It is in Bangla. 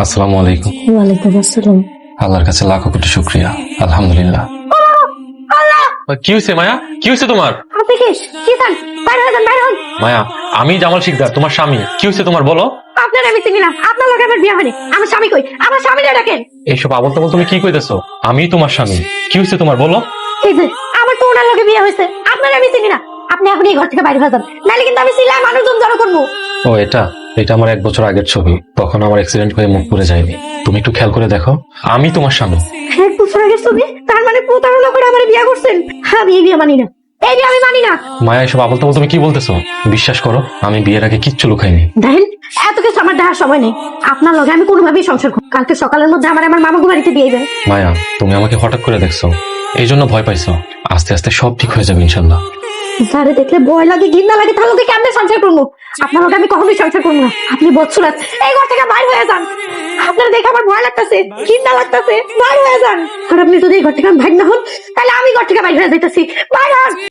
আসসালামু আলাইকুম। ওয়ালাইকুম আসসালাম। আল্লাহর কাছে লাখো কোটি শুকরিয়া, আলহামদুলিল্লাহ। কি হয়েছে মায়া? কি হয়েছে তোমার? আপনি কি চান? বাইরে হয়ে যান, বাইরে হন। মায়া, আমি জামাল শিকদার, তোমার স্বামী। কি হয়েছে তোমার, বলো। আপনার আমি চিনি না, আপনার লোক আমার বিয়ে হয়নি। আমার স্বামী কই? আমার স্বামীরা ডাকেন। এইসব আবল তাবল তুমি কি কইতেছো? আমি তোমার স্বামী। কি হয়েছে তোমার, বলো। এই যে আমার তো ওনার লোকে বিয়ে হয়েছে, আপনার আমি চিনি না। আপনি এখন এই ঘর থেকে বাইরে হয়ে যান, নাহলে কিন্তু আমি সিলাই মানুষজন জড়ো করবো। ও এটা এটা আমার 1 বছর আগের ছবি, তখন আমার অ্যাক্সিডেন্ট হয়ে মুখ পুড়ে যায়নি। তুমি একটু খেয়াল করে দেখো, আমি তোমার স্বামী। 1 বছর আগের ছবি? তার মানে প্রতারণা করে আমার বিয়ে করছেন? আমি এই বিয়ে মানি না, এই বিয়ে আমি মানি না। মায়া, এসব আবল তাবল তুমি কি বলতেছো? বিশ্বাস করো, আমি বিয়ের আগে কিচ্ছু লুকাইনি। দেখেন, এত কিছু আমার দেখার সময় নেই। আপনার লগে আমি কোনোভাবেই সংসার করব। কালকে সকালের মধ্যে আমার মামাকে বাড়িতে দিয়ে দেন। মায়া, তুমি আমাকে হঠাৎ করে দেখছো, এই জন্য ভয় পাইছো। আস্তে আস্তে সব ঠিক হয়ে যাবে ইনশাল্লাহ। যারে দেখলে ভয় লাগে, ঘৃণা লাগে, তার লোকে কেমনে সংসার করবো? আপনার লোকে আমি কখনোই সংসার করবো না। আপনি বৎসরাত এই ঘর থেকে বাইরে হয়ে যান। আপনার দেখে আমার ভয় লাগতেছে, ঘৃণা লাগতেছে, বাইরে হয়ে যান। আর আপনি যদি এই ঘর থেকে ভাগ না হন, তাহলে আমি ঘর থেকে বাইরে হয়ে যাইতেছি। বাইরে হন।